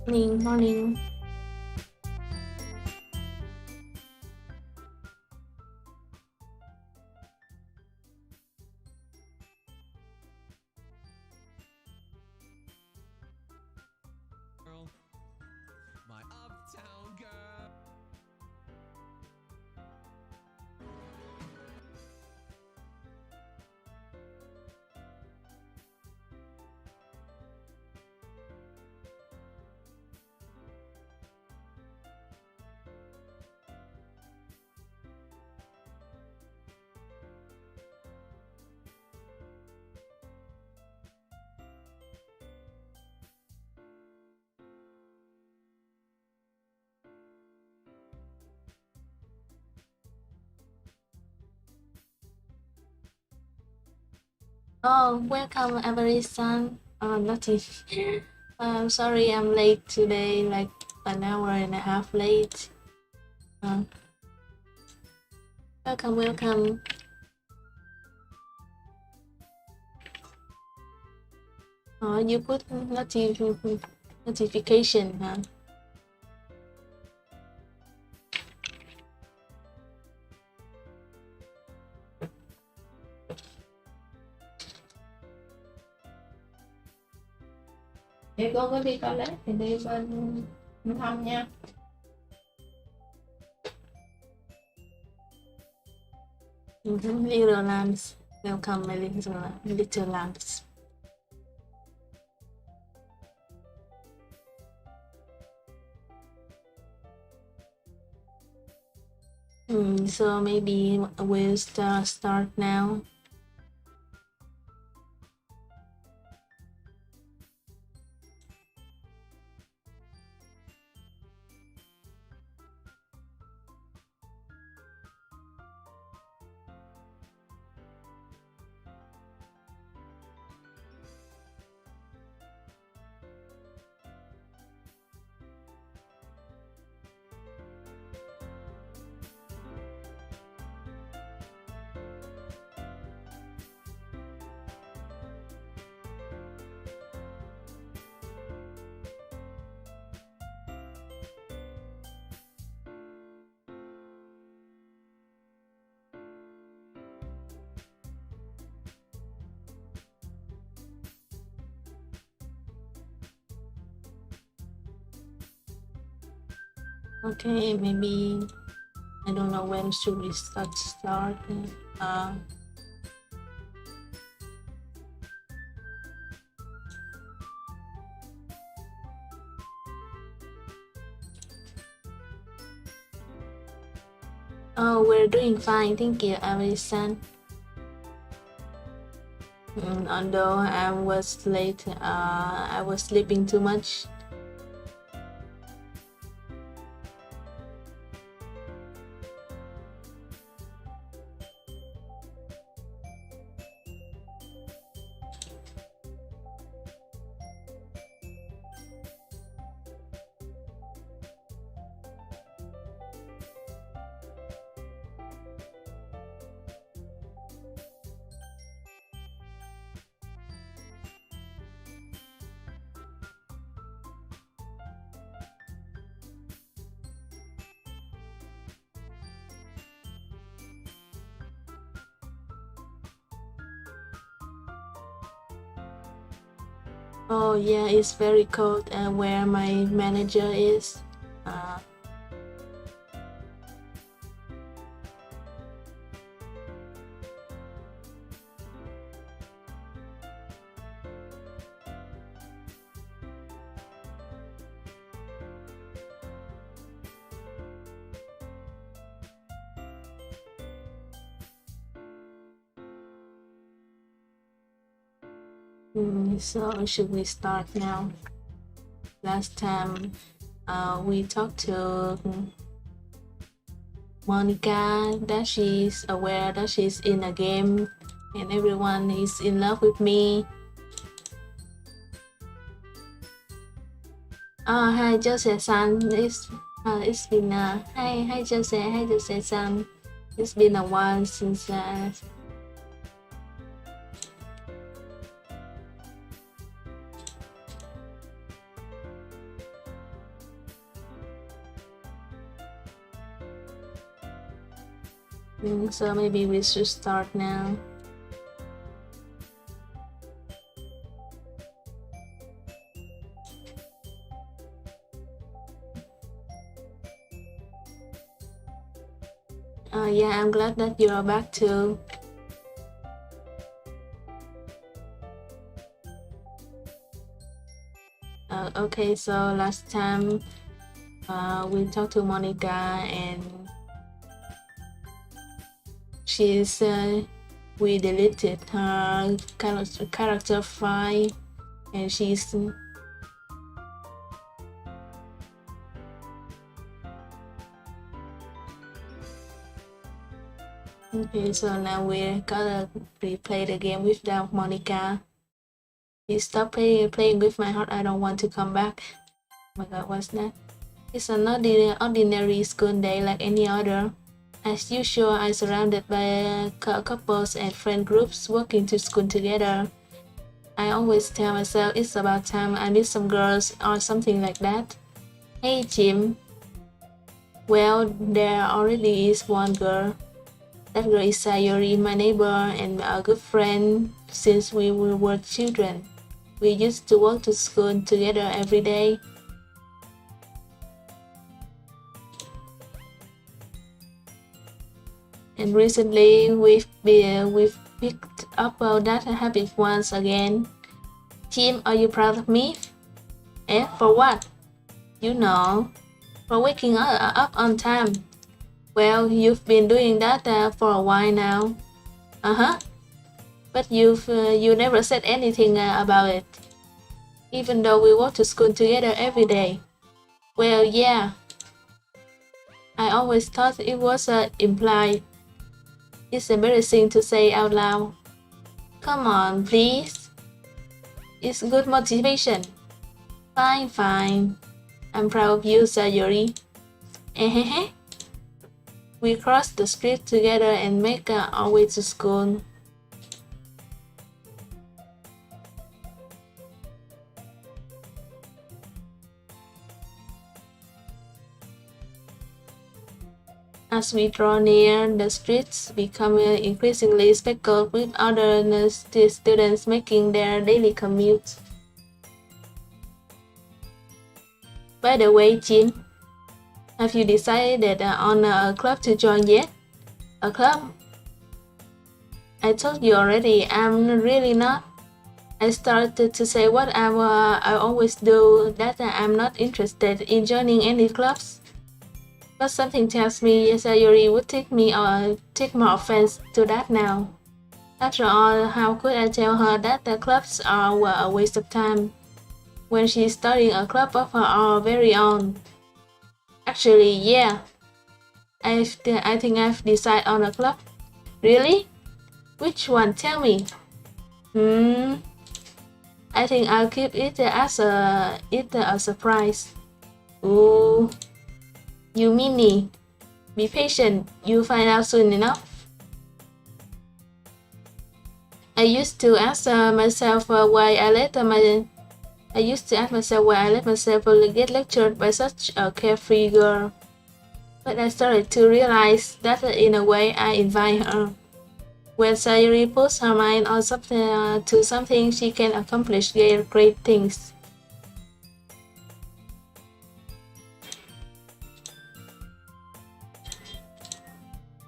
Morning. Girl, my uptown girl. Oh, welcome everyone. Nothing. I'm sorry I'm late today, like an hour and a half late. Uh, welcome. You put notification, huh? Để cô có đi toilet thì đi bên thăm nha. Little lambs. Welcome, my little lambs. So maybe we'll start now. Okay, maybe I don't know when should we start. Oh, we're doing fine, thank you, everyone. Although I was late, I was sleeping too much. Oh yeah, it's very cold where my manager is. So should we start now? Last time we talked to Monica that she's aware that she's in a game and everyone is in love with me. Oh, hi Jose-san. It's been hi Jose-san. It's been a while since So maybe we should start now. Yeah, I'm glad that you're back too. Okay, so last time we talked to Monica and we deleted her character file and she's okay, so now we're gonna replay the game without Monica. Please stop playing with my heart. I don't want to come back. Oh my god, what's that? It's an ordinary school day like any other. As usual, I'm surrounded by couples and friend groups working to school together. I always tell myself it's about time I meet some girls or something like that. Hey Jim. Well, there already is one girl. That girl is Sayori, my neighbor and a good friend since we were children. We used to walk to school together every day. And recently we've picked up that habit once again. Jim, are you proud of me? For what? You know, for waking up on time. Well, you've been doing that for a while now. But you never said anything about it. Even though we walk to school together every day. Well, yeah. I always thought it was implied. It's embarrassing to say out loud. Come on, please. It's good motivation. Fine. I'm proud of you, Sayori. We cross the street together and make our way to school. As we draw near, the streets become increasingly speckled with other students making their daily commute. By the way, Jin, have you decided on a club to join yet? A club? I told you already, I'm really not. I started to say what I always do, that I'm not interested in joining any clubs. But something tells me Sayori would take more offense to that now. After all, how could I tell her that the clubs are a waste of time when she's starting a club of her very own? Actually, yeah. I think I've decided on a club. Really? Which one? Tell me. I think I'll keep it as a surprise. Ooh. You meanie. Be patient, you'll find out soon enough. I used to ask myself why I let myself get lectured by such a carefree girl. But I started to realize that in a way I invite her. When Sayori puts her mind on something she can accomplish great things.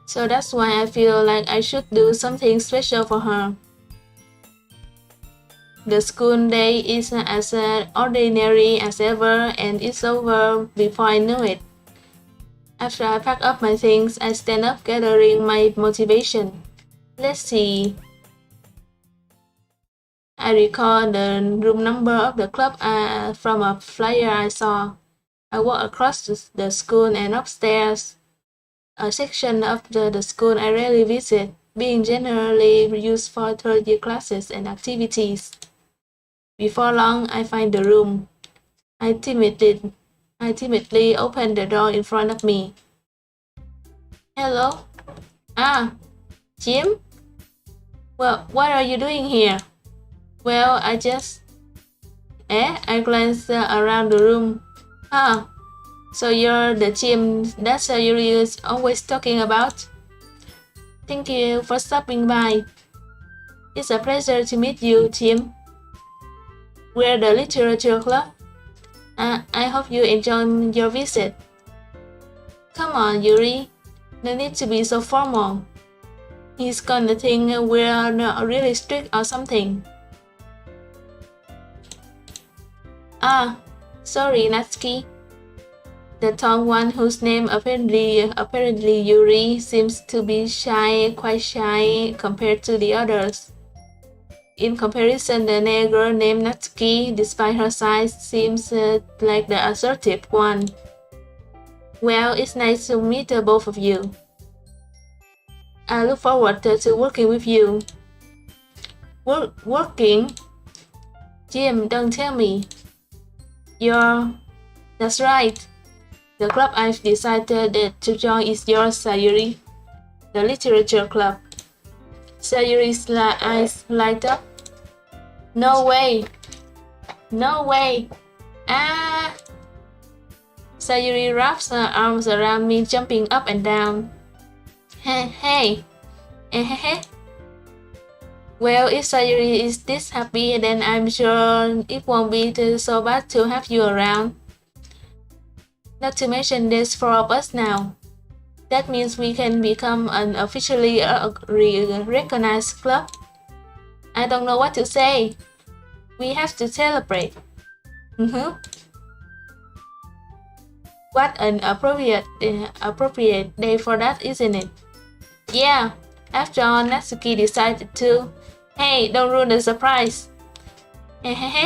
So that's why I feel like I should do something special for her. The school day is as ordinary as ever and it's over before I know it. After I pack up my things, I stand up gathering my motivation. Let's see. I recall the room number of the club from a flyer I saw. I walk across the school and upstairs. A section of the school I rarely visit, being generally used for third-year classes and activities. Before long, I find the room. I timidly open the door in front of me. Hello? Jim? Well, what are you doing here? Well, I glanced around the room. So you're the Jim that Sayori is always talking about? Thank you for stopping by. It's a pleasure to meet you, Tim. We're the literature club. I hope you enjoy your visit. Come on, Yuri. No need to be so formal. He's gonna think we're not really strict or something. Ah, sorry, Natsuki. The tall one, whose name apparently Yuri, seems to be quite shy compared to the others. In comparison, the girl named Natsuki, despite her size, seems like the assertive one. Well, it's nice to meet both of you. I look forward to working with you. Working? Jim, don't tell me. That's right. The club I've decided to join is yours, Sayuri. The literature club. Sayuri's eyes light up. No way! No way! Ah! Sayuri wraps her arms around me, jumping up and down. Hey! Well, if Sayuri is this happy, then I'm sure it won't be so bad to have you around. Not to mention there's 4 of us now. That means we can become an officially recognized club. I don't know what to say. We have to celebrate. What an appropriate day for that, isn't it? Yeah, after all, Natsuki decided to. Hey, don't ruin the surprise.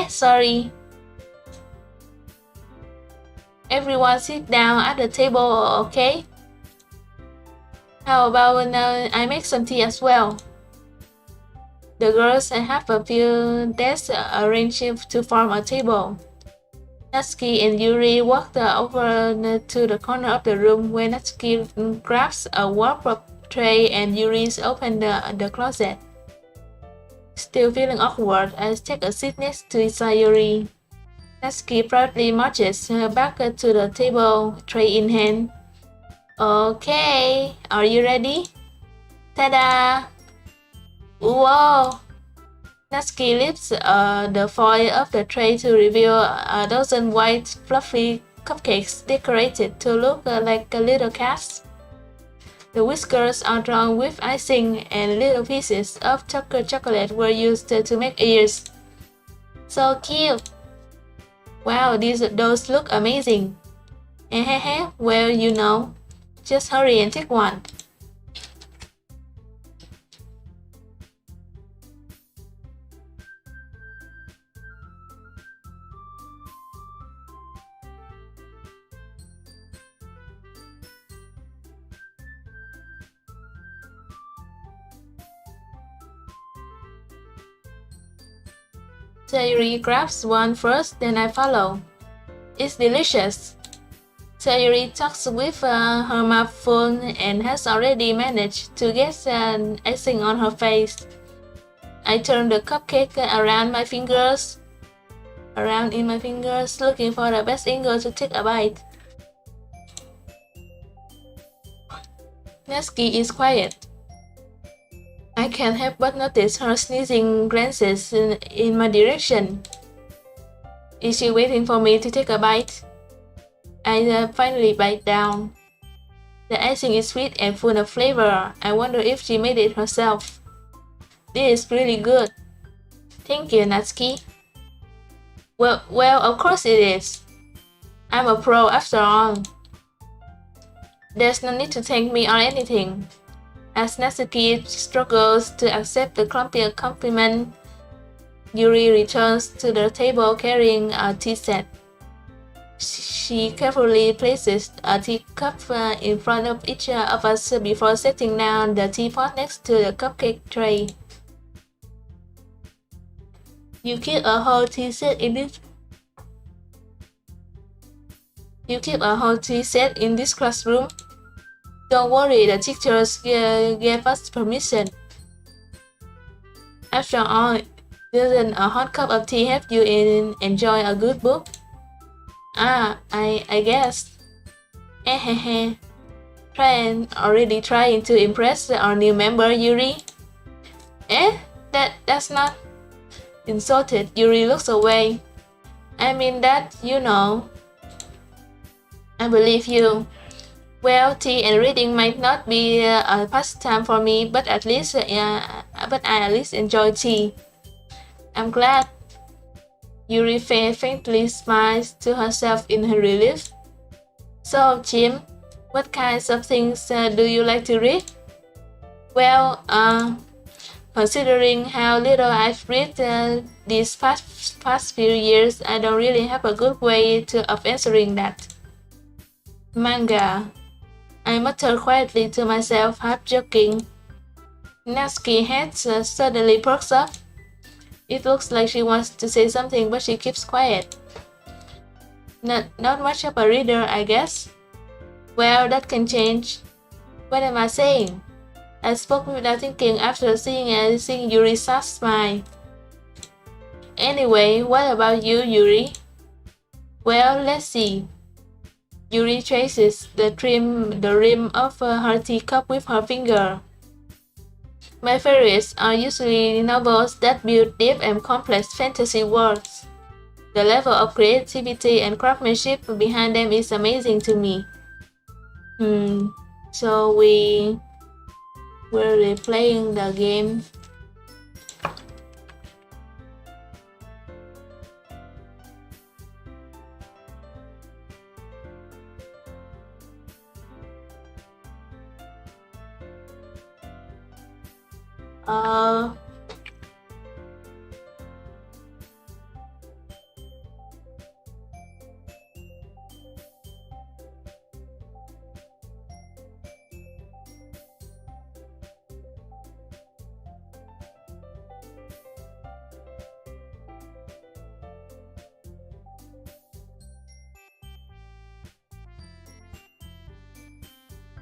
Sorry. Everyone sit down at the table, okay? How about now I make some tea as well? The girls have a few desks arranged to form a table. Natsuki and Yuri walked over to the corner of the room where Natsuki grabs a wardrobe tray and Yuri opened the closet. Still feeling awkward, I take a seat next to Sayuri. Natsuki proudly marches back to the table, tray in hand. Okay, are you ready? Ta-da! Whoa! Natsuki lifts the foil of the tray to reveal a dozen white, fluffy cupcakes decorated to look like little cats. The whiskers are drawn with icing, and little pieces of chocolate were used to make ears. So cute! Wow, those look amazing. Well, you know, just hurry and take one. Sayuri grabs one first, then I follow. It's delicious. Sayuri talks with her mouth full and has already managed to get icing on her face. I turn the cupcake around in my fingers, looking for the best angle to take a bite. Natsuki is quiet. I can't help but notice her sneezing glances in my direction. Is she waiting for me to take a bite? I finally bite down. The icing is sweet and full of flavor. I wonder if she made it herself. This is really good. Thank you, Natsuki. Well, of course it is. I'm a pro after all. There's no need to thank me or anything. As Natsuki struggles to accept the compliment, Yuri returns to the table carrying a tea set. She carefully places a teacup in front of each of us before setting down the teapot next to the cupcake tray. You keep a whole tea set in this classroom? Don't worry, the teachers gave us permission. After all, doesn't a hot cup of tea help you enjoy a good book? I guess. Already trying to impress our new member, Yuri? Eh? That's not... Insulted, Yuri looks away. I mean that, you know. I believe you. Well, tea and reading might not be a pastime for me, but I at least enjoy tea. I'm glad. Yuri faintly smiles to herself in her relief. So, Jim, what kinds of things do you like to read? Well, considering how little I've read these past few years, I don't really have a good way of answering that. Manga. I muttered quietly to myself, half joking. Natsuki's head suddenly perks up. It looks like she wants to say something, but she keeps quiet. Not much of a reader, I guess. Well, that can change. What am I saying? I spoke without thinking after seeing Yuri's smile. Anyway, what about you, Yuri? Well, let's see. Yuri traces the rim of her teacup with her finger. My favorites are usually novels that build deep and complex fantasy worlds. The level of creativity and craftsmanship behind them is amazing to me. So we're replaying the game.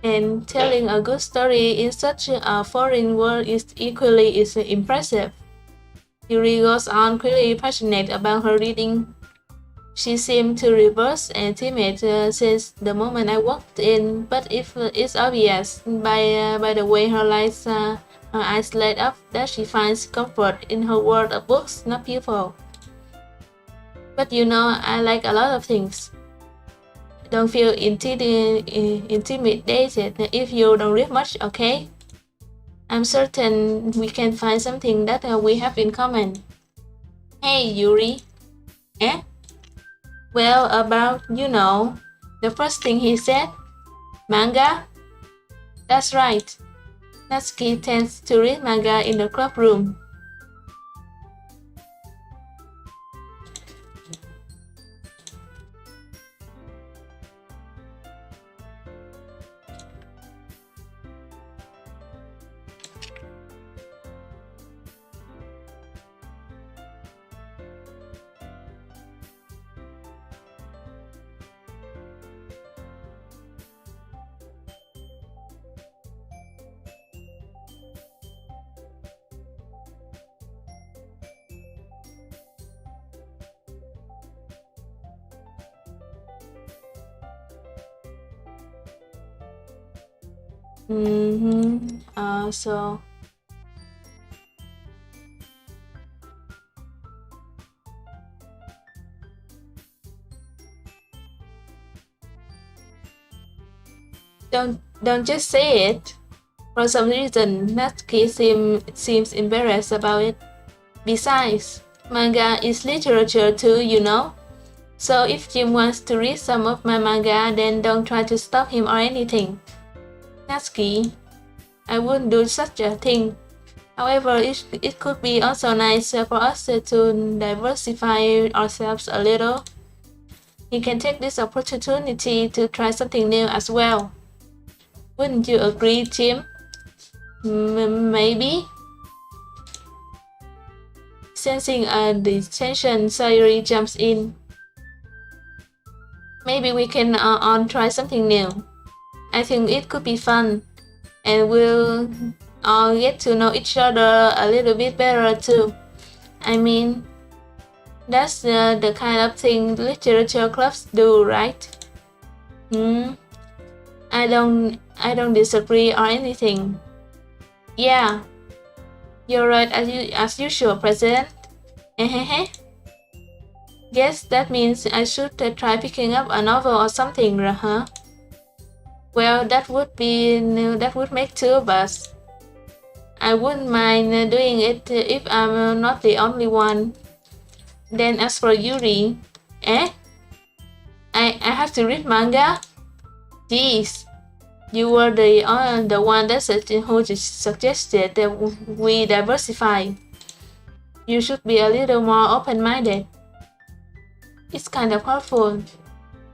And telling a good story in such a foreign world is equally impressive. Yuri goes on clearly passionate about her reading. She seemed to reverse and timid since the moment I walked in, but it's obvious by the way her eyes light up that she finds comfort in her world of books, not people. But you know, I like a lot of things. Don't feel intimidated if you don't read much, okay? I'm certain we can find something that we have in common. Hey, Yuri. Eh? Well, about, you know, the first thing he said. Manga? That's right. Natsuki tends to read manga in the club room. So don't just say it. For some reason, Natsuki seems embarrassed about it. Besides, manga is literature too, you know. So if Jim wants to read some of my manga, then don't try to stop him or anything. Natsuki, I wouldn't do such a thing. However, it could be also nice for us to diversify ourselves a little. You can take this opportunity to try something new as well. Wouldn't you agree, Jim? Maybe? Sensing a dissension, Sayuri jumps in. Maybe we can try something new. I think it could be fun, and we'll all get to know each other a little bit better too. I mean, that's the kind of thing literature clubs do, right? I don't disagree or anything. Yeah, you're right as usual, President. Guess that means I should try picking up a novel or something, huh? Well, that would make two of us. I wouldn't mind doing it if I'm not the only one. Then as for Yuri, eh? I have to read manga? Jeez, you were the one who suggested that we diversify. You should be a little more open-minded. It's kind of hurtful.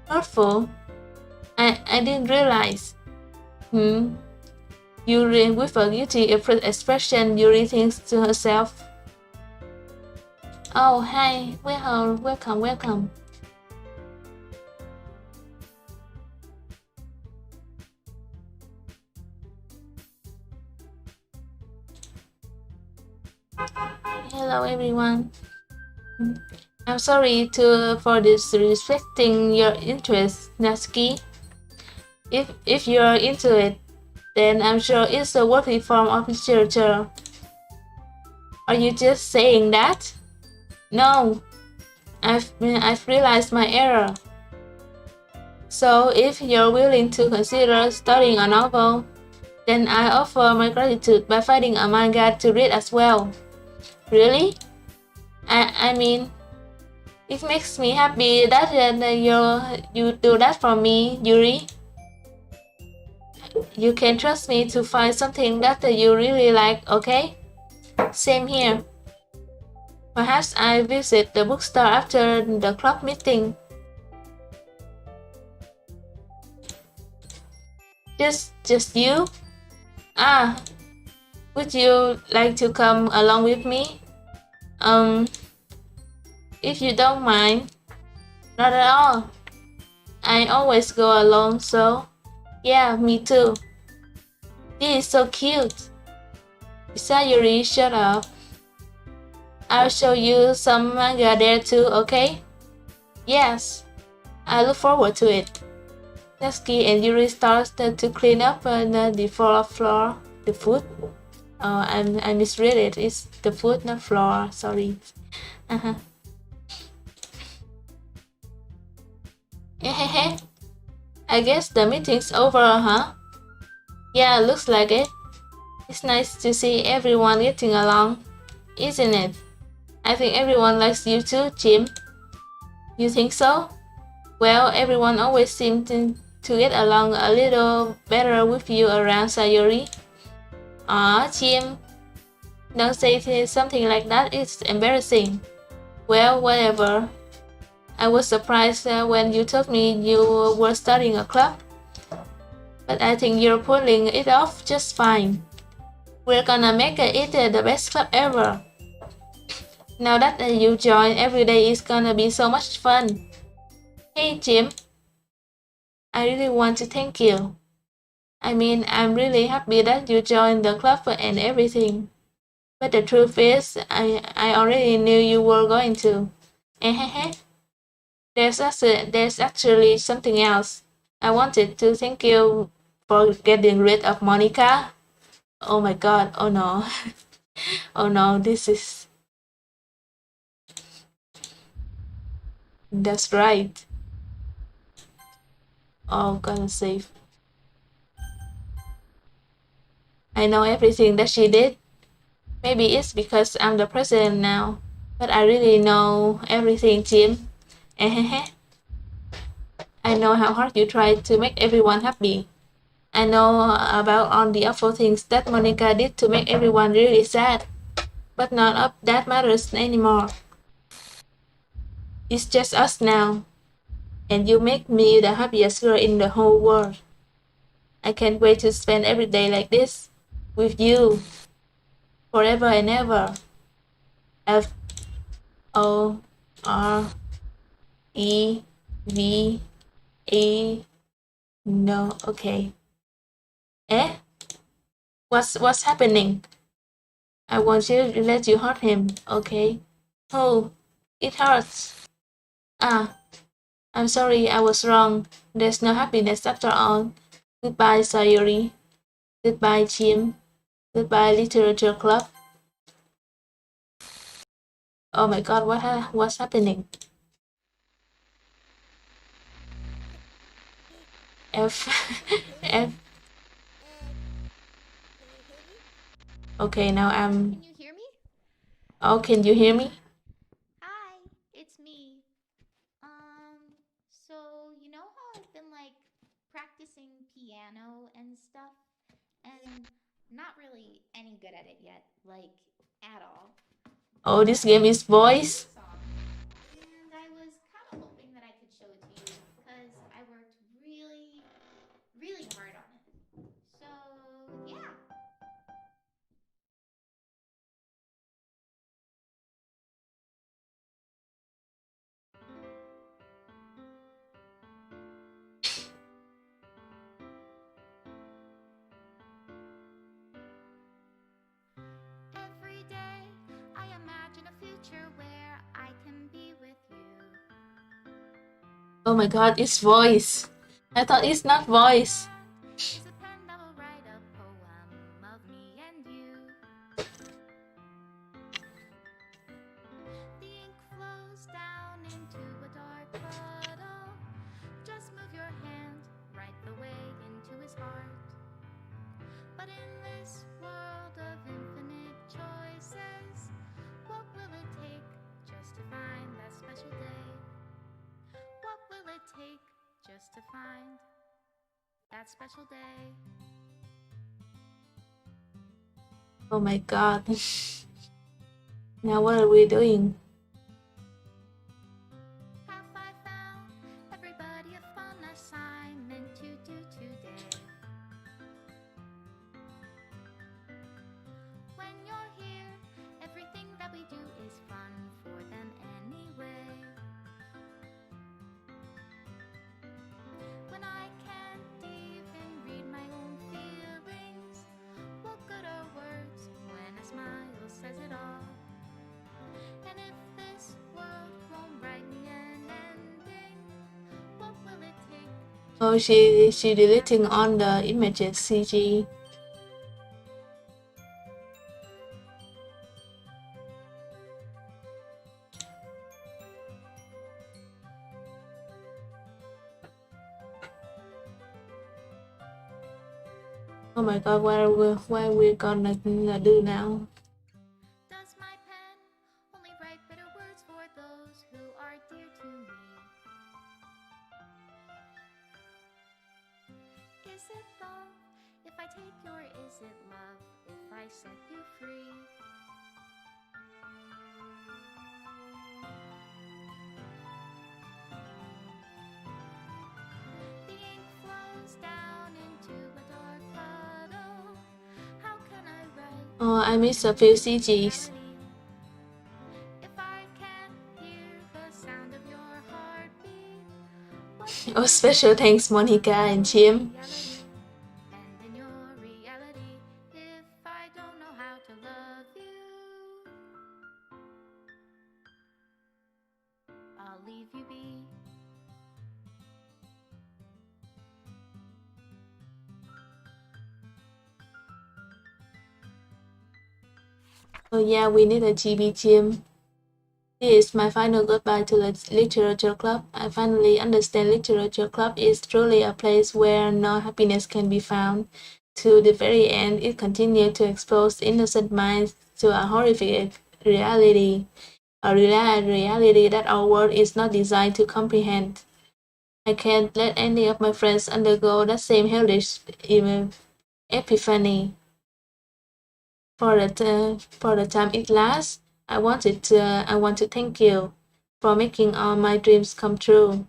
Hurtful? I didn't realize. Yuri, with a guilty expression, Yuri thinks to herself. Oh, hi, welcome. Hello, everyone. I'm sorry for disrespecting your interest, Natsuki. If you're into it, then I'm sure it's a worthy form of literature. Are you just saying that? No, I've realized my error. So if you're willing to consider studying a novel, then I offer my gratitude by finding a manga to read as well. Really? I mean, it makes me happy that you do that for me, Yuri. You can trust me to find something that you really like, okay? Same here. Perhaps I visit the bookstore after the club meeting. Just you? Ah, would you like to come along with me? If you don't mind. Not at all. I always go alone, so yeah, me too. This is so cute. Sayuri, shut up. I'll show you some manga there too, okay? Yes, I look forward to it. Natsuki and Yuri started to clean up the floor, the food. Oh, I misread it. It's the food, not floor. Sorry. I guess the meeting's over, huh? Yeah, looks like it. It's nice to see everyone getting along, isn't it? I think everyone likes you too, Jim. You think so? Well, everyone always seems to get along a little better with you around, Sayuri. Aw, Jim. Don't say something like that, it's embarrassing. Well, whatever. I was surprised when you told me you were starting a club. But I think you're pulling it off just fine. We're gonna make it the best club ever. Now that you join, every day is gonna be so much fun. Hey Jim, I really want to thank you. I mean, I'm really happy that you joined the club and everything. But the truth is, I already knew you were going to. There's actually something else. I wanted to thank you for getting rid of Monica. Oh my god, oh no. Oh no, that's right. Oh, God save. I know everything that she did. Maybe it's because I'm the president now, but I really know everything, Jim. I know how hard you try to make everyone happy. I know about all the awful things that Monica did to make everyone really sad. But none of that matters anymore. It's just us now. And you make me the happiest girl in the whole world. I can't wait to spend every day like this with you forever and ever. F-O-R-E-V-E. No, okay. Eh? What's happening? I want you to let you hurt him, okay? Oh, it hurts. Ah, I'm sorry, I was wrong. There's no happiness after all. Goodbye, Sayuri. Goodbye, Jim. Goodbye, Literature Club. Oh my god, what's happening? F F. Okay, now I'm. Can you hear me? Oh, can you hear me? Hi, it's me. So you know how I've been like practicing piano and stuff, and not really any good at it yet, like at all. Oh, But this game is I found voice. this song, and I was kind of hoping that I could show it to you because I worked really, really hard on it. So yeah. Every day I imagine a future where I can be with you. Oh my god, it's voice. I thought it's not voice. Is a pen that will write a poem of me and you. The ink flows down into a dark puddle. Just move your hand right the way into his heart. But in this world of infinite choices, what will it take just to find that special day? What will it take just to find that special day? Oh my god. Now what are we doing? Have I found everybody a fun assignment to do today? When you're here, everything that we do is fun for them anyway. When I can't even read my own feelings, what good are words when a smile says it all? And if this world won't write me an ending, what will it take? Oh, she deleting all the images CG. Oh my god, what are we gonna do now? Does my pen only write bitter words for those who are dear to me? Is it love if I take you, or is it love if I set you free? The ink flows down into a dark puddle. How can I write? Oh, I miss a few CGs. If I can't hear the sound of your heartbeat. Oh, special thanks Monica and Jim. And in your reality, if I don't know how to love you, I'll leave you be. Oh yeah, we need a GB Jim. This is my final goodbye to the Literature Club. I finally understand Literature Club is truly a place where no happiness can be found. To the very end, it continued to expose innocent minds to a horrific reality, reality that our world is not designed to comprehend. I can't let any of my friends undergo that same hellish epiphany. For the time it lasts, I want to thank you for making all my dreams come true,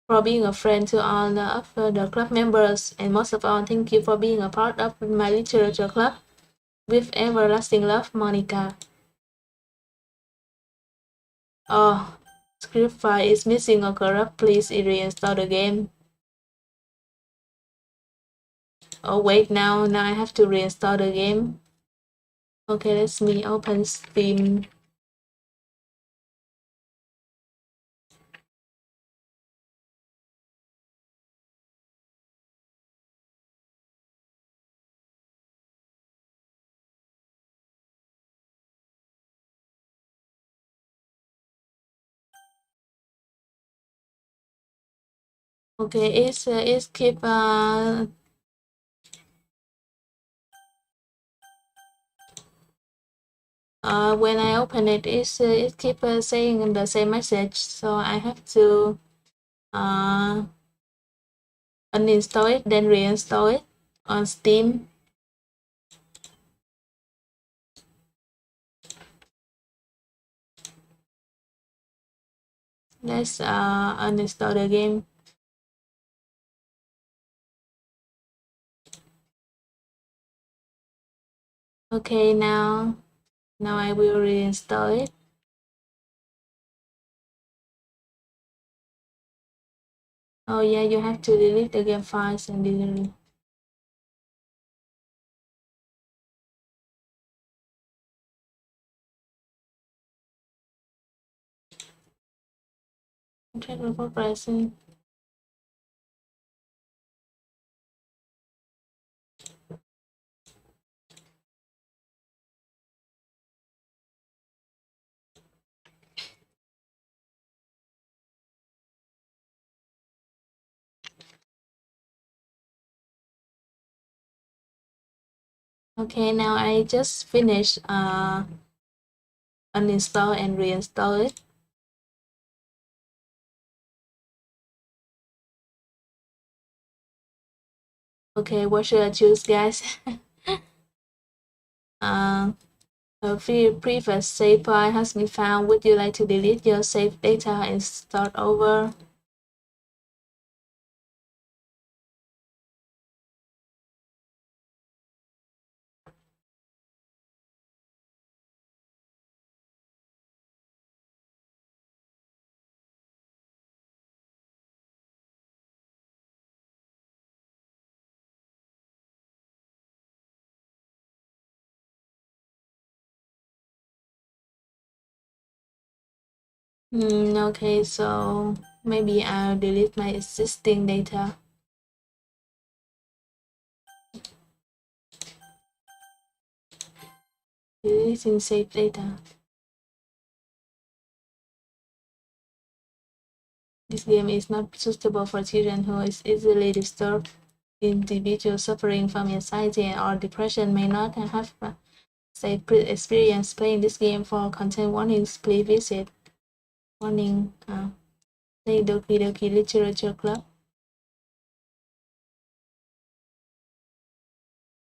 for being a friend to all of the club members, and most of all, thank you for being a part of my literature club. With everlasting love, Monica. Oh, script file is missing or corrupt. Please reinstall the game. Oh wait, now I have to reinstall the game. Okay, let me open Steam. Okay, it's keep when I open it, it keep saying the same message, so I have to uninstall it, then reinstall it on Steam. Let's uninstall the game. Okay, now I will reinstall it. Oh yeah, you have to delete the game files and delete. Check the progressing. Okay, now I just finished uninstall and reinstall it. Okay, what should I choose, guys? A previous save file has been found. Would you like to delete your save data and start over? Okay, so maybe I'll delete my existing data. Deleting saved data. This game is not suitable for children who is easily disturbed. Individuals suffering from anxiety or depression may not have a safe experience playing this game. For content warnings, please visit warning Doki Literature Club.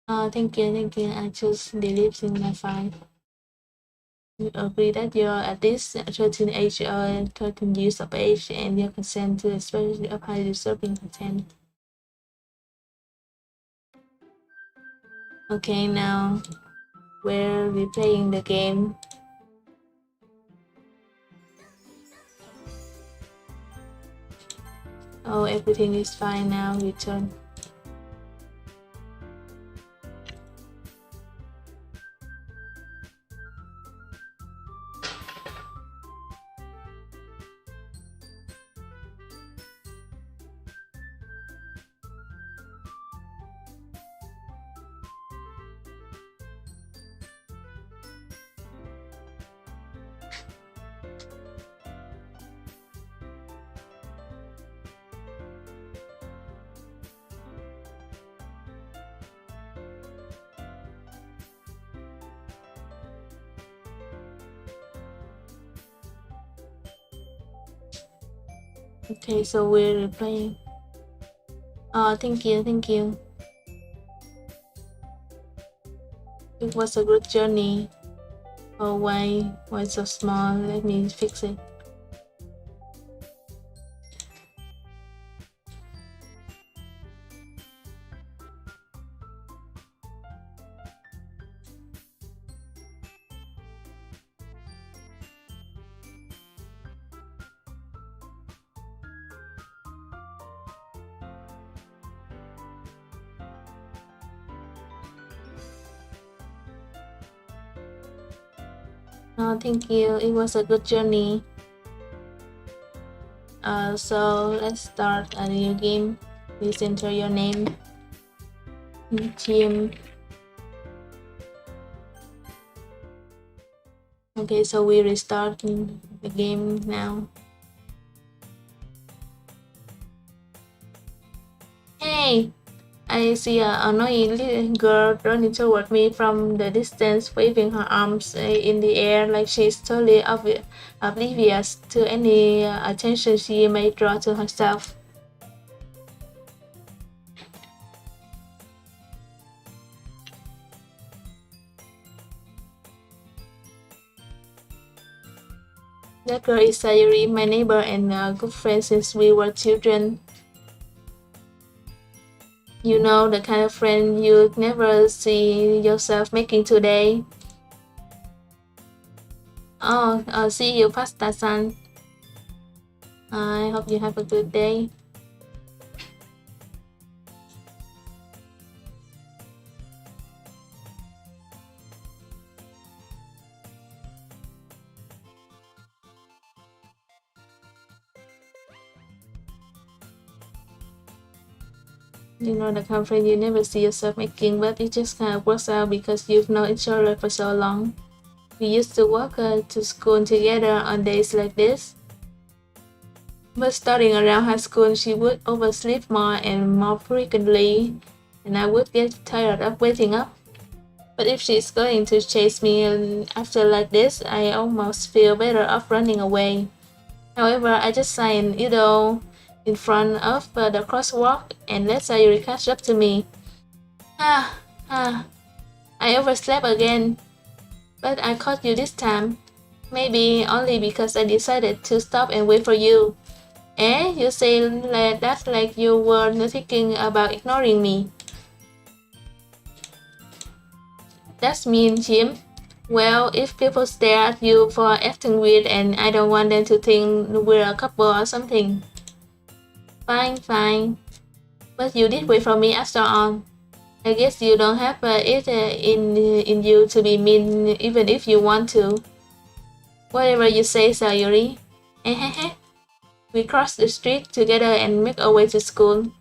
Thank you. I choose delete in my file. You agree that you're at least 13 age or 13 years of age and you consent to exposure of highly disturbing content. Okay, now we're replaying the game. Oh, everything is fine now. Return. Okay, so we're replaying. Oh, thank you. It was a good journey. Oh, why so small? Let me fix it. Oh, thank you. It was a good journey. So let's start a new game. Please enter your name. Team. Okay, so we restart the game now. Hey, I see an annoying little girl running toward me from the distance, waving her arms in the air like she's totally oblivious to any attention she may draw to herself. That girl is Sayuri, my neighbor and a good friend since we were children. You know, the kind of friend you'd never see yourself making today. Oh, see you, Pasta-san. I hope you have a good day. You know, the kind of friend you never see yourself making, but it just kind of works out because you've known each other for so long. We used to walk to school together on days like this. But starting around high school, she would oversleep more and more frequently, and I would get tired of waiting up. But if she's going to chase me after like this, I almost feel better off running away. However, I just sign Ido in front of the crosswalk and let Sayuri catch up to me. I overslept again. But I caught you this time. Maybe only because I decided to stop and wait for you. You say that like you were thinking about ignoring me. That's mean, Jim. Well, if people stare at you for acting weird and I don't want them to think we're a couple or something. Fine. But you did wait for me after all. I guess you don't have it in you to be mean even if you want to. Whatever you say, Sayuri. We cross the street together and make our way to school.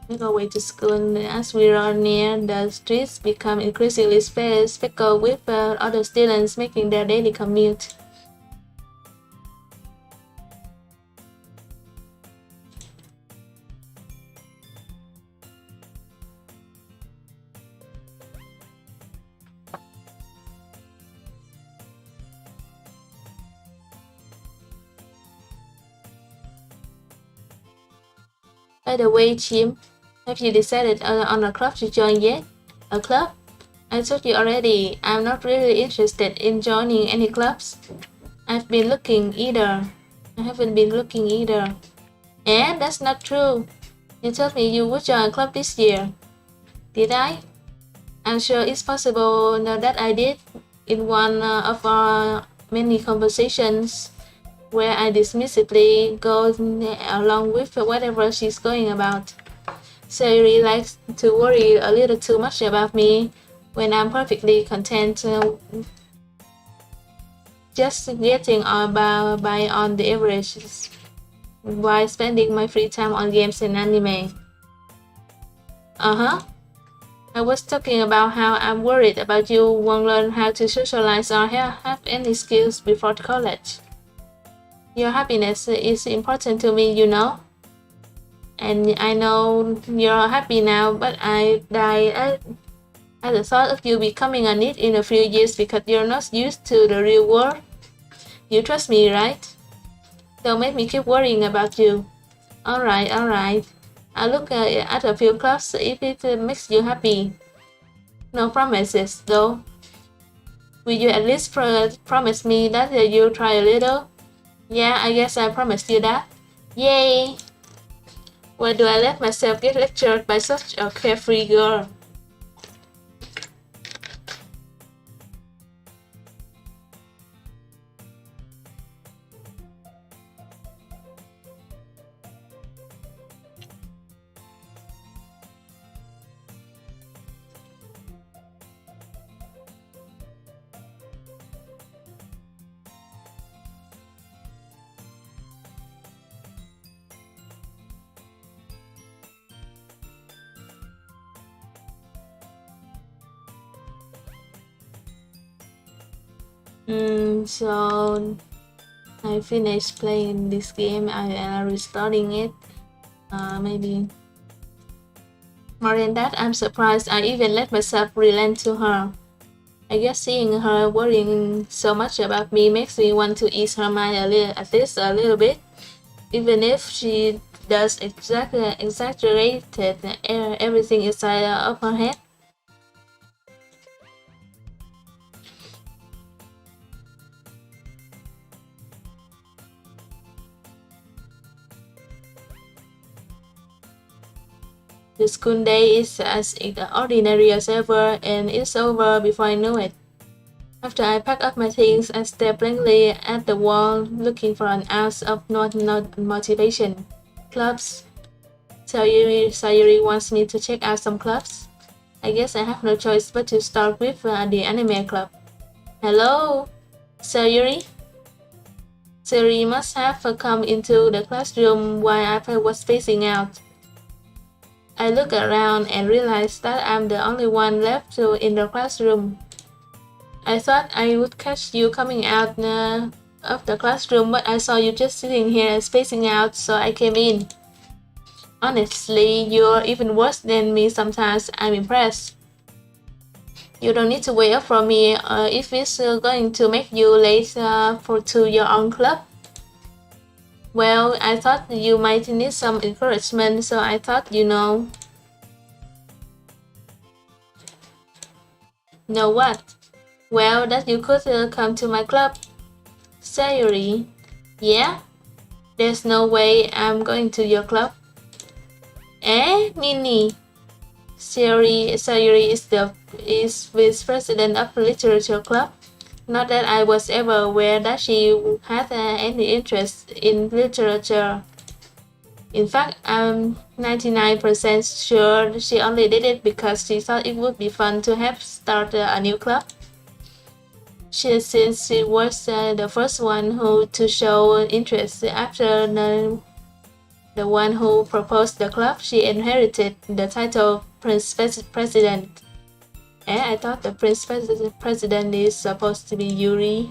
Make our way to school. As we run near, the streets become increasingly speckled with other students making their daily commute. By the way, Jim, have you decided on a club to join yet? A club? I told you already, I'm not really interested in joining any clubs. I haven't been looking either. And that's not true. You told me you would join a club this year. Did I? I'm sure it's possible that I did in one of our many conversations where I dismissively go along with whatever she's going about. Sayuri likes to worry a little too much about me when I'm perfectly content just getting by on the average while spending my free time on games and anime. I was talking about how I'm worried about you won't learn how to socialize or have any skills before college. Your happiness is important to me, you know. And I know you're happy now, but I die at the thought of you becoming a NEET in a few years because you're not used to the real world. You trust me, right? Don't make me keep worrying about you. Alright. I'll look at a few clubs if it makes you happy. No promises, though. Will you at least promise me that you'll try a little? Yeah, I guess I promised you that. Yay! Why do I let myself get lectured by such a carefree girl? So I finished playing this game. I am restarting it. Maybe more than that, I'm surprised I even let myself relent to her. I guess seeing her worrying so much about me makes me want to ease her mind at least a little bit, even if she does exaggerated everything inside of her head. The school day is as ordinary as ever, and it's over before I know it. After I pack up my things, I stare blankly at the wall, looking for an ounce of not motivation. Clubs. Sayuri wants me to check out some clubs. I guess I have no choice but to start with the anime club. Hello, Sayuri? Sayuri must have come into the classroom while I was facing out. I look around and realize that I'm the only one left in the classroom. I thought I would catch you coming out of the classroom, but I saw you just sitting here spacing out, so I came in. Honestly, you're even worse than me sometimes. I'm impressed. You don't need to wait up for me if it's going to make you late to your own club. Well, I thought you might need some encouragement, so I thought Know what? Well, that you could come to my club. Sayuri. Yeah? There's no way I'm going to your club. Eh, Minnie? Sayuri is vice president of the literature club. Not that I was ever aware that she had any interest in literature. In fact, I'm 99% sure she only did it because she thought it would be fun to have started a new club. Since she was the first one to show interest after the one who proposed the club, she inherited the title Prince President. I thought the Prince President is supposed to be Yuri.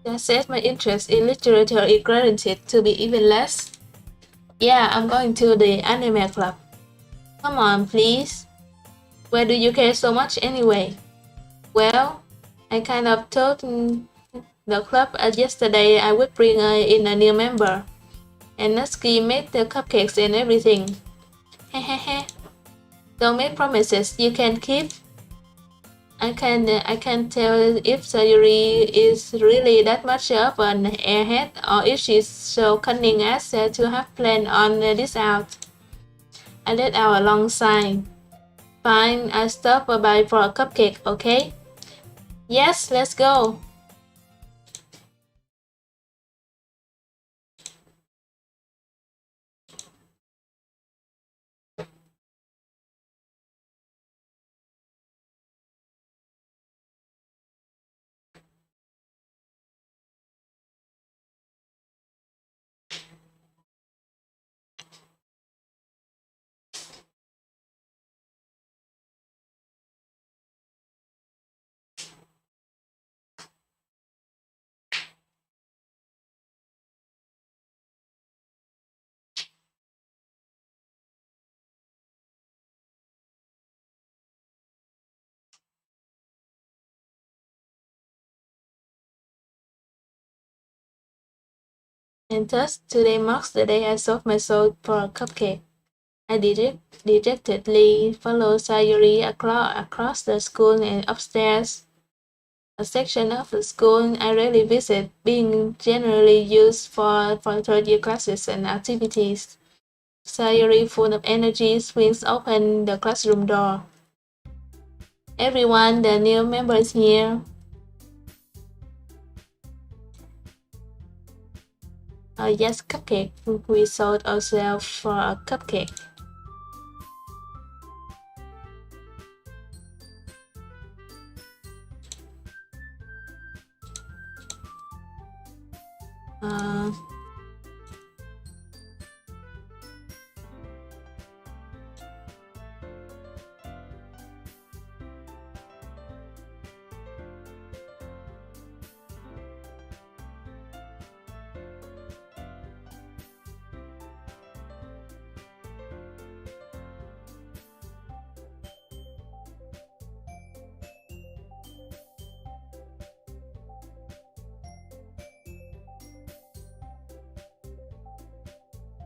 That said, my interest in literature is guaranteed to be even less. Yeah, I'm going to the anime club. Come on, please. Why do you care so much anyway? Well, I kind of told the club yesterday I would bring in a new member. And Natsuki made the cupcakes and everything. Hehehe. Don't make promises you can't keep. I can't tell if Sayuri is really that much of an airhead or if she's so cunning as to have planned on this out. I let out a long sigh. Fine, I'll stop by for a cupcake, okay? Yes, let's go. And thus, today marks the day I sold my soul for a cupcake. I dejectedly followed Sayuri across the school and upstairs. A section of the school I rarely visit, being generally used for third-year classes and activities. Sayuri, full of energy, swings open the classroom door. Everyone, the new members here. Yes, cupcake. We sold ourselves for a cupcake.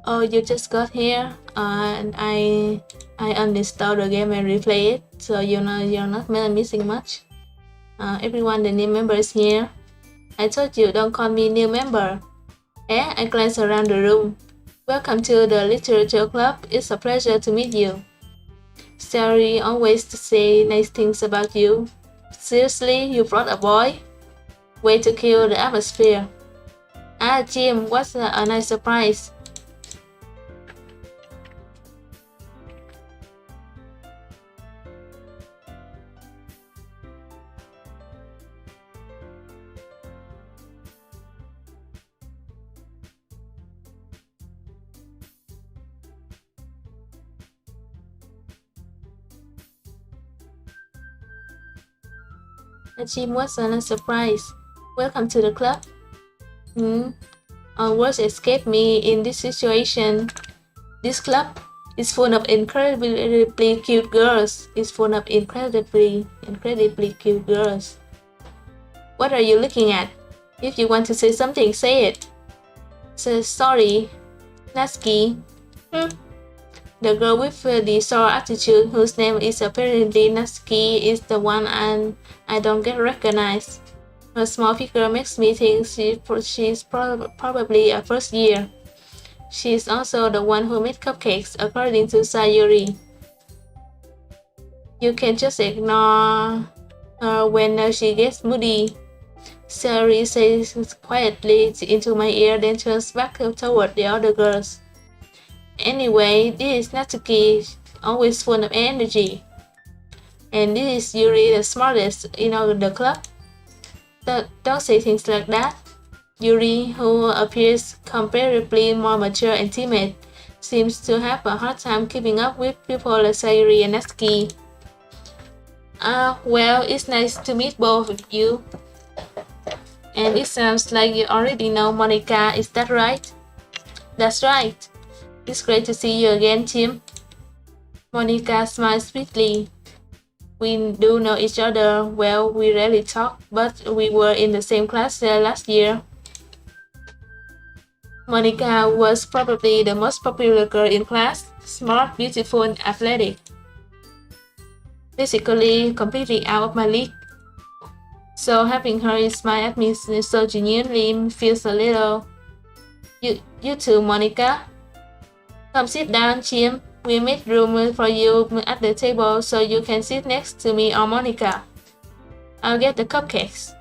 Oh, you just got here, and I uninstalled the game and replay it, so you're not missing much. Everyone, the new members here. I told you, don't call me new member. I glanced around the room. Welcome to the literature club. It's a pleasure to meet you. Sari always say nice things about you. Seriously, you brought a boy? Way to kill the atmosphere. Jim, what a nice surprise. Jim, what's a nice surprise? Welcome to the club. Words escape me in this situation. This club is full of incredibly cute girls. It's full of incredibly cute girls. What are you looking at? If you want to say something, say it. Sorry, Natsuki. The girl with the sour attitude, whose name is apparently Natsuki, is the one and I don't get recognized. Her small figure makes me think she's probably a first year. She's also the one who made cupcakes, according to Sayuri. You can just ignore her when she gets moody. Sayuri says quietly into my ear, then turns back toward the other girls. Anyway, this is Natsuki, always full of energy. And this is Yuri, the smartest in the club. Don't say things like that. Yuri, who appears comparatively more mature and timid, seems to have a hard time keeping up with people like Sayuri and Natsuki. Well, it's nice to meet both of you. And it sounds like you already know Monica, is that right? That's right. It's great to see you again, Tim. Monica smiled sweetly. We do know each other well. We rarely talk, but we were in the same class last year. Monica was probably the most popular girl in class, smart, beautiful, and athletic. Basically, completely out of my league. So having her smile at me so genuinely feels a little... You too, Monica. Come sit down, Jim. We made room for you at the table so you can sit next to me or Monica. I'll get the cupcakes.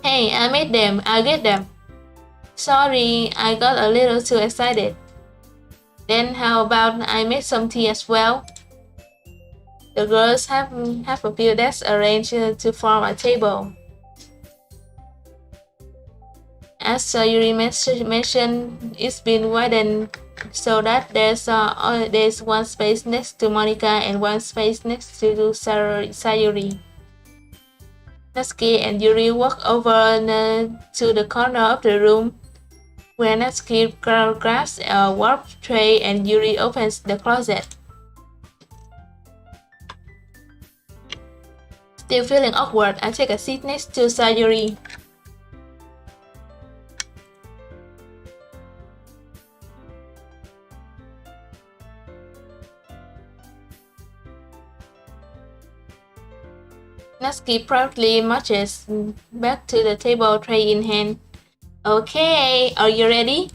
Hey, I made them. I'll get them. Sorry, I got a little too excited. Then how about I make some tea as well? The girls have a few desks arranged to form a table. As Sayuri mentioned, it's been widened so that there's one space next to Monica and one space next to Sayuri. Natsuki and Yuri walk over to the corner of the room, where Natsuki grabs a warp tray and Yuri opens the closet. Still feeling awkward, I take a seat next to Sayuri. Natsuki proudly marches back to the table, tray in hand. Okay, are you ready?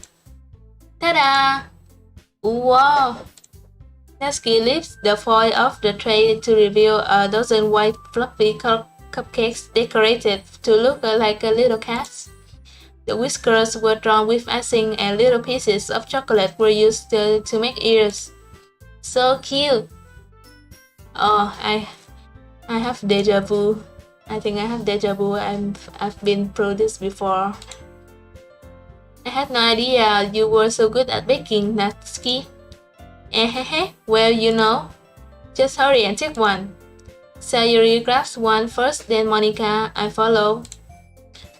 Ta-da! Wow! Natsuki lifts the foil off the tray to reveal a dozen white fluffy cupcakes decorated to look like little cats. The whiskers were drawn with icing and little pieces of chocolate were used to make ears. So cute! Oh, I have deja vu. I think I have deja vu. I've been through this before. I had no idea you were so good at baking, Natsuki. Well, you know. Just hurry and take one. Sayuri grabs one first, then Monica, I follow.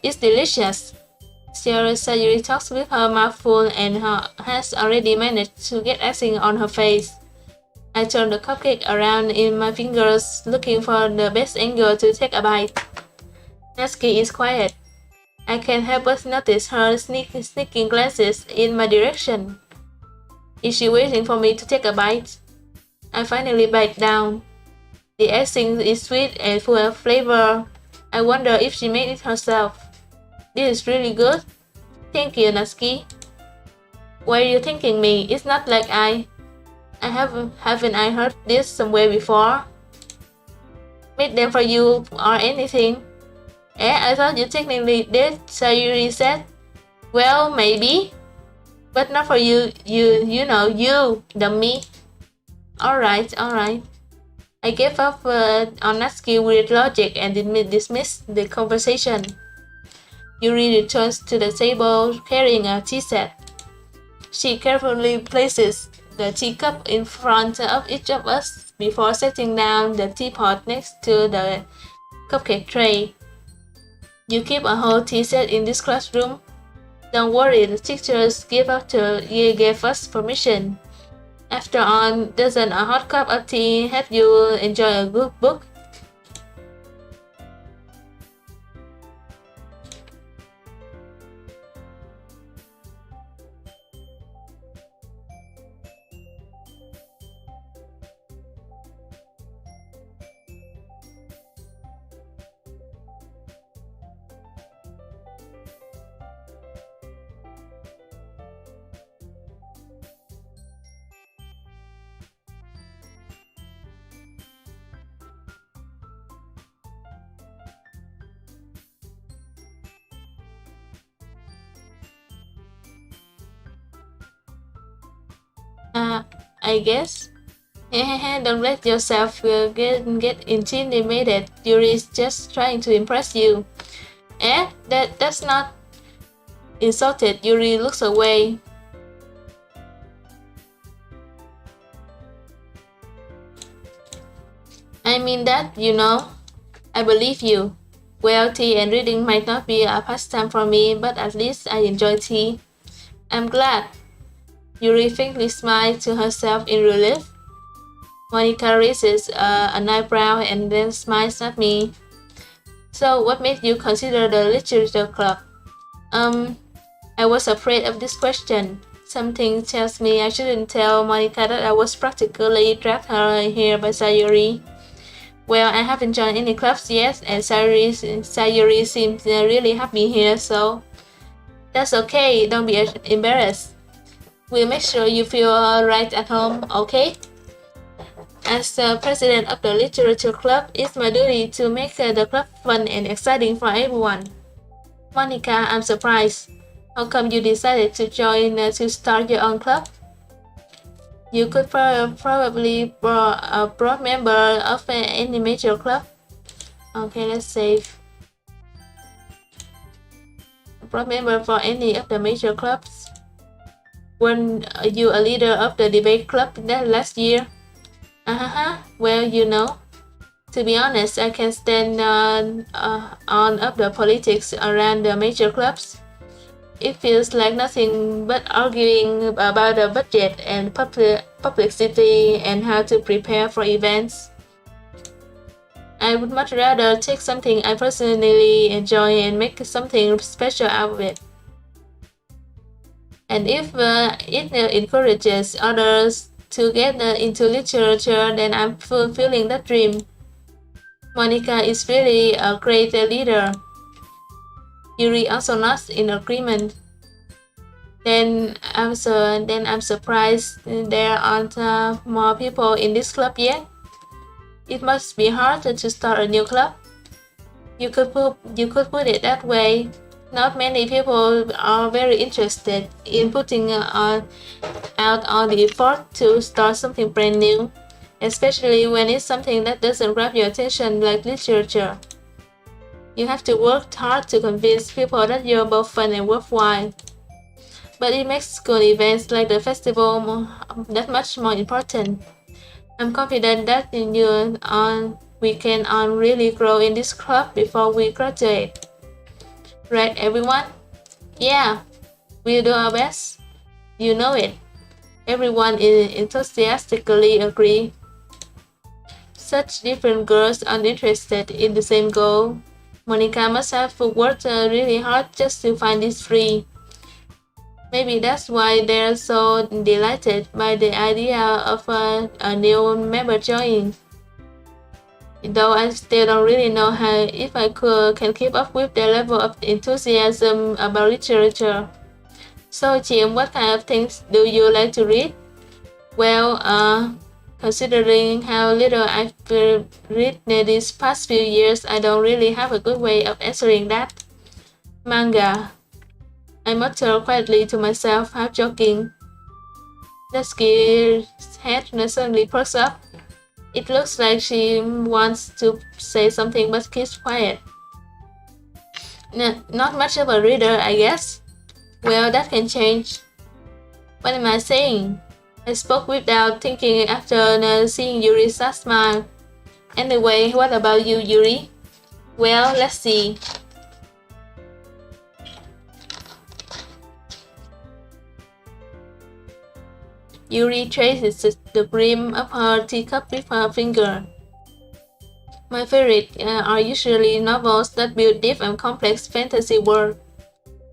It's delicious. Sayuri talks with her mouth full and has already managed to get icing on her face. I turn the cupcake around in my fingers, looking for the best angle to take a bite. Natsuki is quiet. I can't help but notice her sneaking glances in my direction. Is she waiting for me to take a bite? I finally bite down. The icing is sweet and full of flavor. I wonder if she made it herself. This is really good. Thank you, Natsuki. Why are you thanking me? It's not like haven't I heard this somewhere before? Made them for you or anything? I thought you technically did, Sayuri said. Well, maybe. But not for you, you know, you, dummy. Alright. I gave up on Natsuki's weird logic and dismissed the conversation. Yuri returns to the table carrying a tea set. She carefully places the teacup in front of each of us before setting down the teapot next to the cupcake tray. You keep a whole tea set in this classroom? Don't worry, the teachers gave us permission. After all, doesn't a hot cup of tea help you enjoy a good book? I guess. Don't let yourself get intimidated. Yuri is just trying to impress you. That's not insulted. Yuri looks away. I mean that, you know. I believe you. Well, tea and reading might not be a pastime for me, but at least I enjoy tea. I'm glad. Yuri faintly smiled to herself in relief. Monica raises an eyebrow and then smiles at me. So, what made you consider the literature club? I was afraid of this question. Something tells me I shouldn't tell Monica that I was practically dragged her here by Sayuri. Well, I haven't joined any clubs yet, and Sayuri seems really happy here, so that's okay, don't be embarrassed. We'll make sure you feel right at home, okay? As the president of the literature club, it's my duty to make the club fun and exciting for everyone. Monica, I'm surprised. How come you decided to join to start your own club? You could probably be a broad member of any major club. Okay, let's save. A broad member for any of the major clubs. Weren't you a leader of the debate club that last year? Well, you know. To be honest, I can stand on of the politics around the major clubs. It feels like nothing but arguing about the budget and publicity and how to prepare for events. I would much rather take something I personally enjoy and make something special out of it. And if it encourages others to get into literature, then I'm fulfilling that dream. Monica is really a great leader. Yuri also nods in agreement. Then I'm surprised there aren't more people in this club yet. It must be hard to start a new club. You could put it that way. Not many people are very interested in putting out all the effort to start something brand new, especially when it's something that doesn't grab your attention like literature. You have to work hard to convince people that you're both fun and worthwhile. But it makes school events like the festival that much more important. I'm confident that we can all really grow in this club before we graduate. Right, everyone? Yeah, we'll do our best. You know it. Everyone enthusiastically agree. Such different girls are interested in the same goal. Monica must have worked really hard just to find this free. Maybe that's why they're so delighted by the idea of a new member joining. Though I still don't really know if I can keep up with their level of enthusiasm about literature. So Jim, what kind of things do you like to read? Well, considering how little I've read these past few years, I don't really have a good way of answering that. Manga. I muttered quietly to myself, half joking. Dusky's head suddenly perks up. It looks like she wants to say something but keeps quiet. Not much of a reader, I guess. Well, that can change. What am I saying? I spoke without thinking after seeing Yuri's smile. Anyway, what about you, Yuri? Well, let's see. Yuri traces the brim of her teacup with her finger. My favorite are usually novels that build deep and complex fantasy worlds.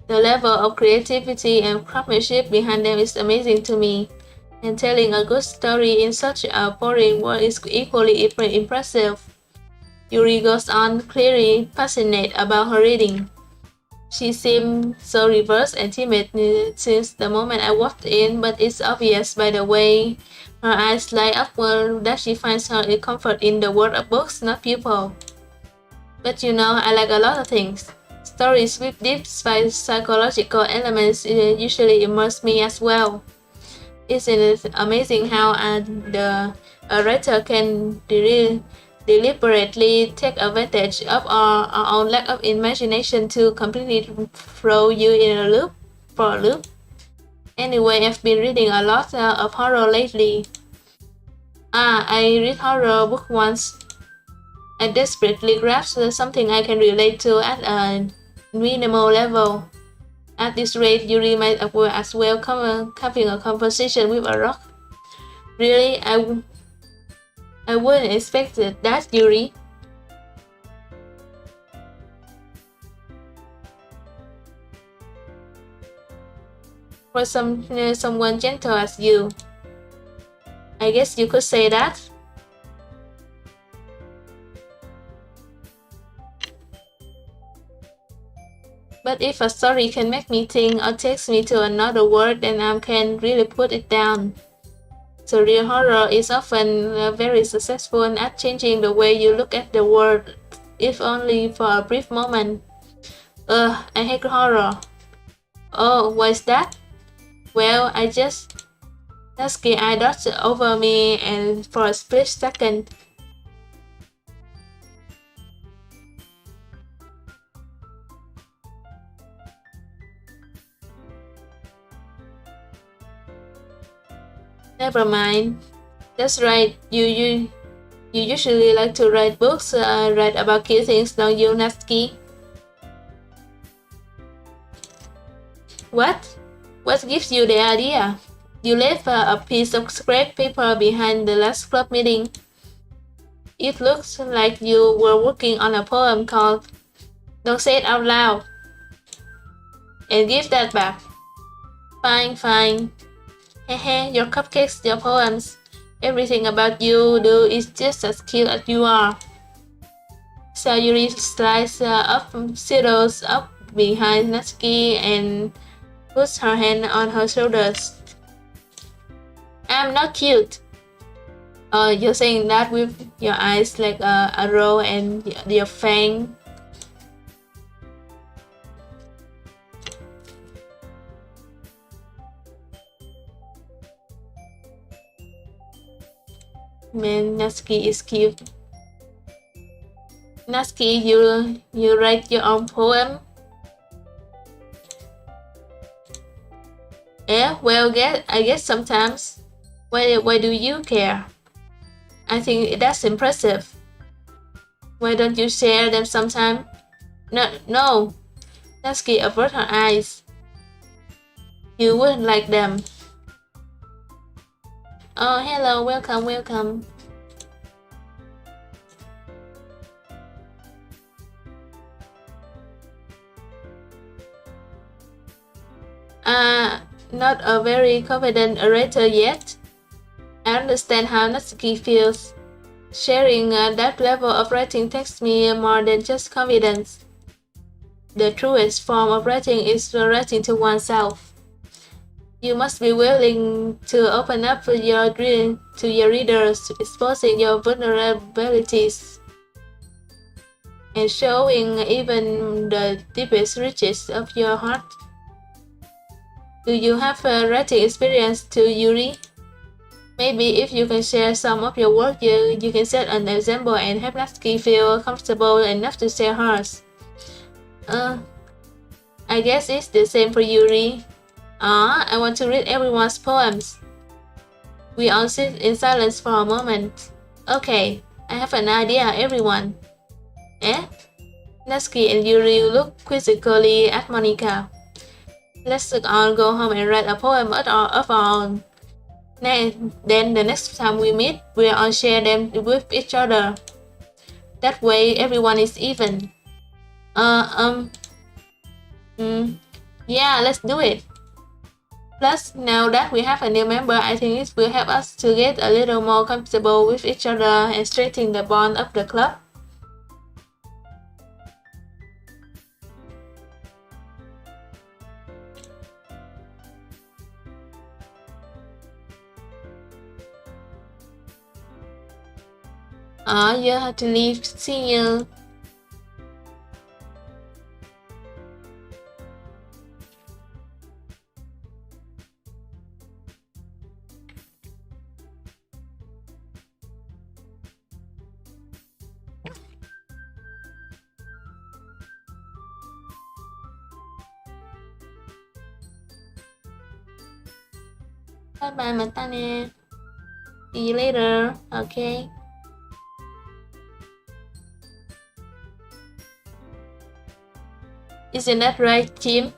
The level of creativity and craftsmanship behind them is amazing to me, and telling a good story in such a boring world is equally impressive. Yuri goes on, clearly passionate about her reading. She seemed so reserved and timid since the moment I walked in, but it's obvious by the way her eyes light up that she finds her comfort in the world of books, not people. But I like a lot of things. Stories with deep psychological elements usually immerse me as well. Isn't it amazing how a writer can deliberately take advantage of our own lack of imagination to completely throw you for a loop? Anyway, I've been reading a lot of horror lately. I read horror book once. I desperately grasped something I can relate to at a minimal level. At this rate, Yuri might as well having a conversation with a rock. Really, I wouldn't expect that, Yuri. For someone gentle as you. I guess you could say that. But if a story can make me think or takes me to another world, then I can really put it down. So real horror is often very successful at changing the way you look at the world, if only for a brief moment. I hate horror. Oh, why is that? Well, that scared eye dodged over me and for a split second. Never mind. That's right. You usually like to write books, write about key things, don't you, Natsuki? What? What gives you the idea? You left a piece of scrap paper behind the last club meeting. It looks like you were working on a poem called Don't Say It Out Loud. And give that back. Fine. Hehe, your cupcakes, your poems. Everything about you do is just as cute as you are. Sayuri slides up sidles up behind Natsuki and puts her hand on her shoulders. I'm not cute. You're saying that with your eyes like a row and your fang. Man, Natsuki is cute. Natsuki, you write your own poem? Yeah, well, I guess sometimes. Why do you care? I think that's impressive. Why don't you share them sometime? No. Natsuki averted her eyes. You wouldn't like them. Oh, hello, welcome. Not a very confident orator yet. I understand how Natsuki feels. Sharing that level of writing takes me more than just confidence. The truest form of writing is writing to oneself. You must be willing to open up to your readers, exposing your vulnerabilities and showing even the deepest reaches of your heart. Do you have a writing experience too, Yuri? Maybe if you can share some of your work, you can set an example and help Natsuki feel comfortable enough to share hers. I guess it's the same for Yuri. I want to read everyone's poems. We all sit in silence for a moment. Okay, I have an idea, everyone. Eh? Natsuki and Yuri look quizzically at Monika. Let's all go home and write a poem of our own. Then the next time we meet, we'll all share them with each other. That way, everyone is even. Yeah, let's do it. Plus, now that we have a new member, I think it will help us to get a little more comfortable with each other and strengthen the bond of the club. You have to leave. See you. Bye bye Matane. See you later. Okay. Isn't that right, Jim?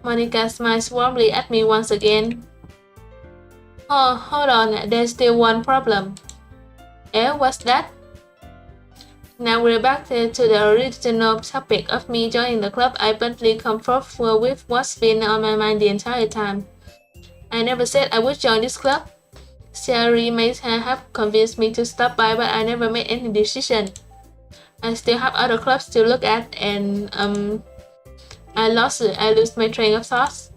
Monika smiles warmly at me once again. Oh, hold on, there's still one problem. What's that? Now we're back to the original topic of me joining the club. I bluntly come forth with what's been on my mind the entire time. I never said I would join this club. Sherry may have convinced me to stop by, but I never made any decision. I still have other clubs to look at, and I lose my train of thoughts.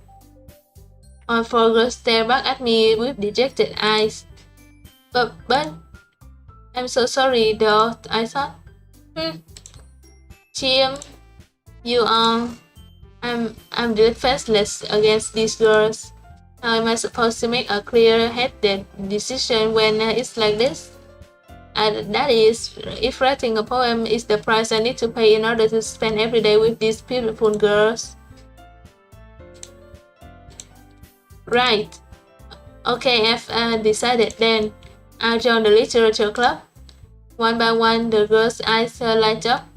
All four girls stare back at me with dejected eyes. But I'm so sorry, though. I thought. Jim, you are. I'm defenseless against these girls. How am I supposed to make a clear-headed decision when it's like this? That is, if writing a poem is the price I need to pay in order to spend every day with these beautiful girls. Right. Okay, I've decided then. I'll join the literature club. One by one, the girls' eyes light up.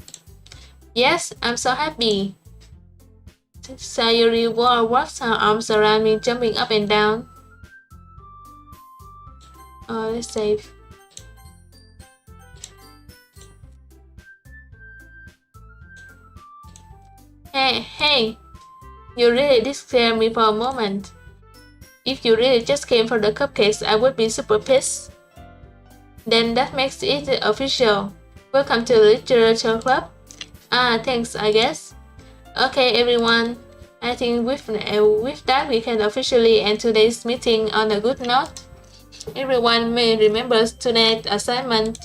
Yes, I'm so happy. Sayuri walks her arms around me, jumping up and down. Oh, let's save. Hey, you really did scare me for a moment. If you really just came for the cupcakes, I would be super pissed. Then that makes it official. Welcome to the Literature Club. Thanks, I guess. Okay, everyone. I think with that, we can officially end today's meeting on a good note. Everyone may remember today's assignment.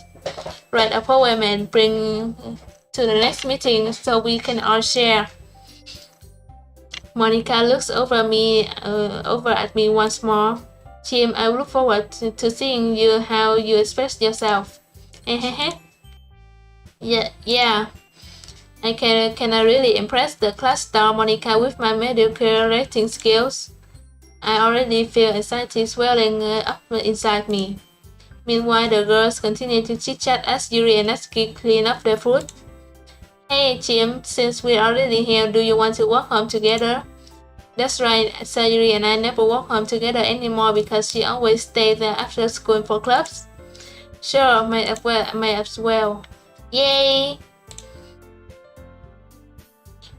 Write a poem and bring to the next meeting so we can all share. Monica looks over at me once more. Jim, I look forward to seeing you how you express yourself. Yeah. Can I really impress the class star Monica with my mediocre writing skills? I already feel anxiety swelling up inside me. Meanwhile, the girls continue to chit-chat as Yuri and Natsuki clean up their food. Hey, Jim, since we're already here, do you want to walk home together? That's right, Sayuri and I never walk home together anymore because she always stays there after school for clubs. Sure, might as well. Yay!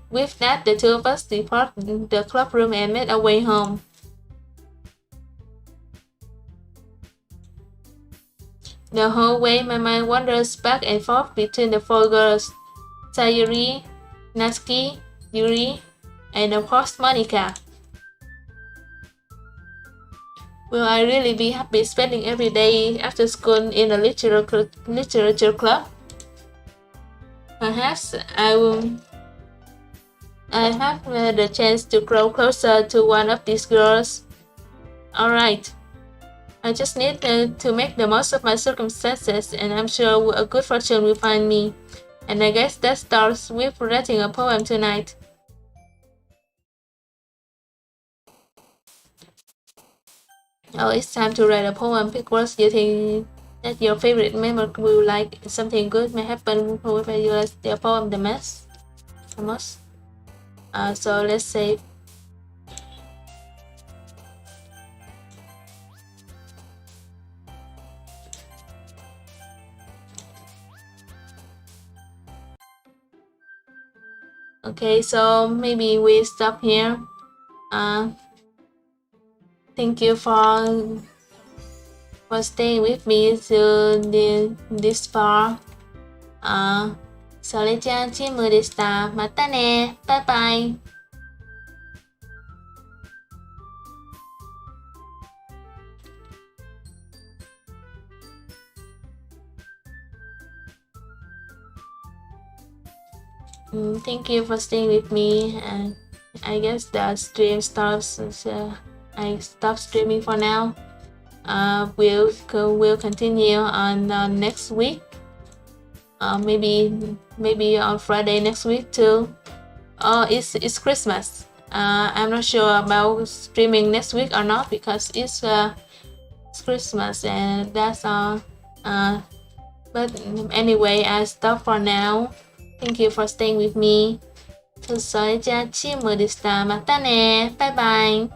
With that, the two of us depart the club room and made our way home. The whole way, my mind wanders back and forth between the four girls, Sayuri, Natsuki, Yuri, and of course Monica. Will I really be happy spending every day after school in a literature club? Perhaps I have the chance to grow closer to one of these girls. Alright. I just need to make the most of my circumstances, and I'm sure a good fortune will find me. And I guess that starts with writing a poem tonight. Oh, it's time to write a poem. Pick words you think that your favorite member will like. Something good may happen whoever you like their poem the most. So let's say okay, so maybe we stop here. Thank you for staying with me to this far. それじゃあチームでした。またね。バイバイ。Thank you for staying with me. I guess the stream stops. I stop streaming for now. We'll continue on next week. Maybe on Friday next week too. It's Christmas. I'm not sure about streaming next week or not because it's Christmas and that's all. But anyway, I stop for now. Thank you for staying with me. それじゃあチームでした。またね。バイバイ。